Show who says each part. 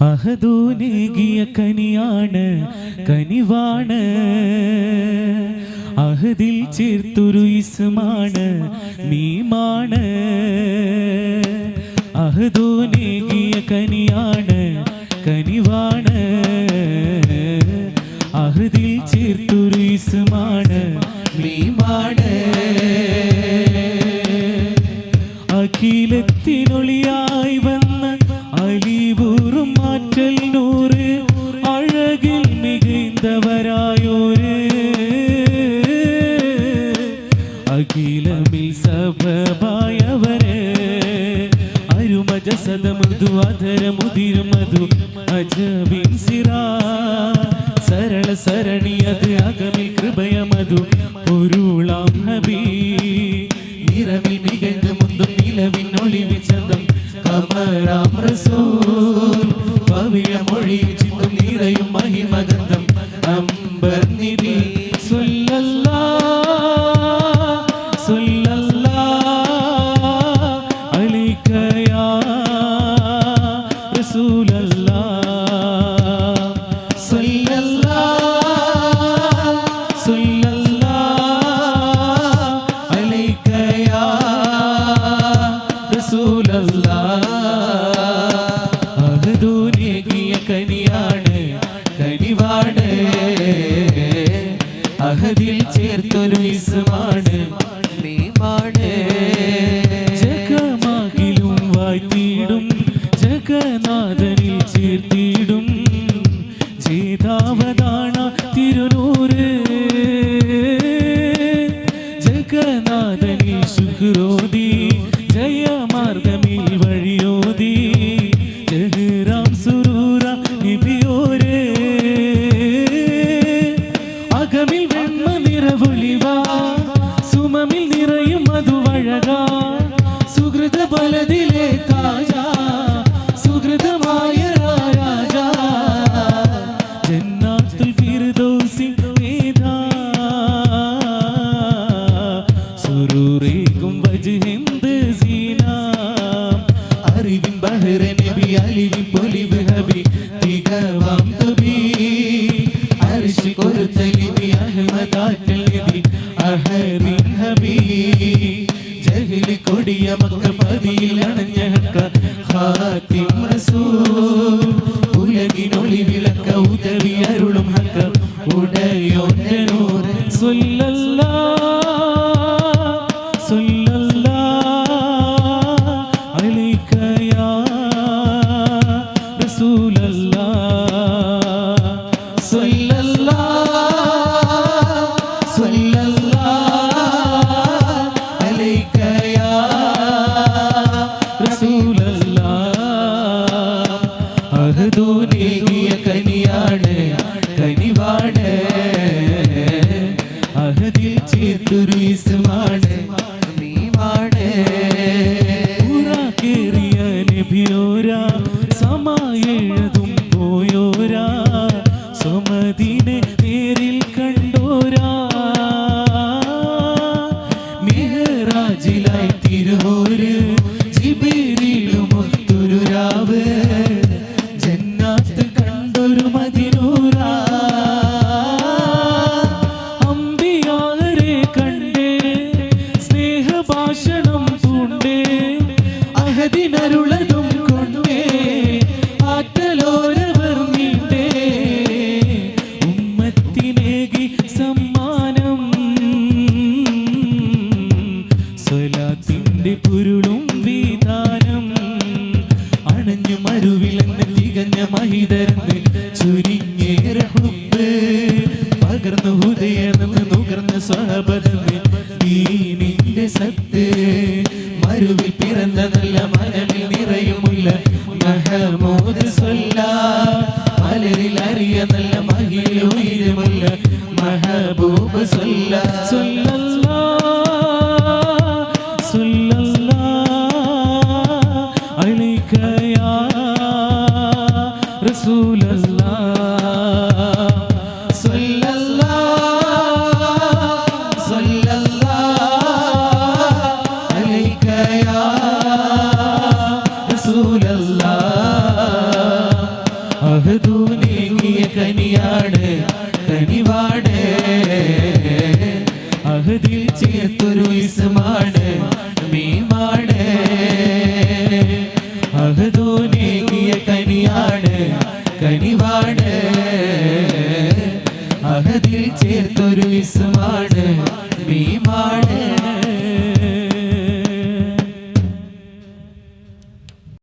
Speaker 1: അഹദൂനേകിയ കനിയാണ് കനിവാണ് അഹദിൽ ചേർത്തൊരു ഇസ്മാണ് മീമാണ് അഹദൂനേകിയ കനിയാണ് കനിവാണ് അഹദിൽ ചേർത്തൊരു ഇസ്മാണ് മീമാണ് അഖിലത്തിനൊളിയായി വന്ന അലിവൂറും മാറ്റൽ നൂറ് അഴകിൽ മികൈന്തവരായോര് അഖിലമിൽ സഭവായവര് അരുമജസദ മൃദു അധര മുതിരും മധു അജബിൻ സിറാ സരള സരണി അത് അകമിൽ കൃപയ മധു പൊരുളാം ഹബീ നിറവിൽ മികഴ്ന്ന് മുന്തും നിലവിനൊളിവ് ചന്തം കമറാം റസൂൽ പവിഴ മൊഴിയും ചിന്തും നിറയും മഹിമഗന്ധം അംബർ നിധി അലൈക യാ അഹദൂനേകിയ കനിയാണ് കനിവാണ് അഹദിൽ ചേർത്തൊരു ഇസ്മാണ് മീമാണ് ജഗമാകിലും വാഴ്ത്തിയിടും ജഗനാഥനിൽ ചേർത്തിയിടും ചേതാവതാണ തിരുനൂറ് ജഗനാഥനിൽ ശുക്രോദി ജയമാർഗമിൽ വഴിയോതി ജഹ്റാം സുറൂറ നിബിയോര് അകമിൽ വെണ്മ നിറവൊളിവാ സുമമിൽ നിറയും മധുവഴക സുഹൃത ബലതിലെ താജ സുഹൃതമായ രാജ ജന്നാത്തുൽ ഫിർദൗസി വേദാ സുറൂറേകും വജ്ഹിന്ദ സീനാ അറിവിൻ ബഹ്റ നബി അലിവിൻ പൊലിവ് ഹബി തികവാം തബി അർശ് കൊരുത്തലിബി അഹ്മദാറ്റൽ നബി അഹദിൻ ഹബി ജഹ്ലി കൊടിയ മക്ക പതിയിൽ അണഞ്ഞ ഹക്ക ഖാതിം റസൂൽ ഉലകിനൊളി വിളക്ക ഉദവി അരുളും ഹക്ക ഉടയോന്റെ നൂർ അലൈക യാ അഹദൂനേകിയ കനിയാണ് കനിവാണ് അഹദിൽ ചേർത്തൊരു ഇസ്മാണ് മീമാണ് കേറിയ നബിയോരാ സമായെഴുതും പോയോരാ സ്വമദീനെ നേരിൽ കണ്ടോരാ മിഹ്റാജിലായി തിരുവോര് ജിബ്രീലുമൊത്തൊരു രാവ് ജന്നാത്ത് കണ്ടൊരു മദിനൂറാ അമ്പിയാരെ കണ്ടേ സ്നേഹഭാഷണം പൂണ്ടേ അഹദിനരുളതും കൊണ്ടേ ആറ്റലോരവർ നീണ്ടേ ഉമ്മത്തിനേകി സമ്മാനം സ്വലാത്തിന്റെ പൊരുളും വിധാനം അണഞ്ഞു മരുവിലെന്ന് തികഞ്ഞ മഹിതരന്ന് ചുരിഞ്ഞേറെ ഹുബ്ബ് പകർന്നു ഹുദയനെന്ന് നുകർന്ന സ്വഹബതെന്ന് ദീനിന്റെ സത്ത് മരുവിൽ പിറന്ന നല്ല മനമിൽ നിറയുമുള്ള മഹമൂദ് മലരിൽ അറിയ നല്ല മഹിയിൽ ഉയരുമുള്ള മഹബൂബ് അലൈക യാ അഹദൂനേകിയ കനിയാണ് കനിവാട് അഹദിൽ ചേർത്തൊരു ഇസ്മാണ് മീമാണ് അഹദൂനേകിയ കനിയാണ് കനിവാട് അഹദിൽ ചേർത്തൊരു ഇസ്മാണ്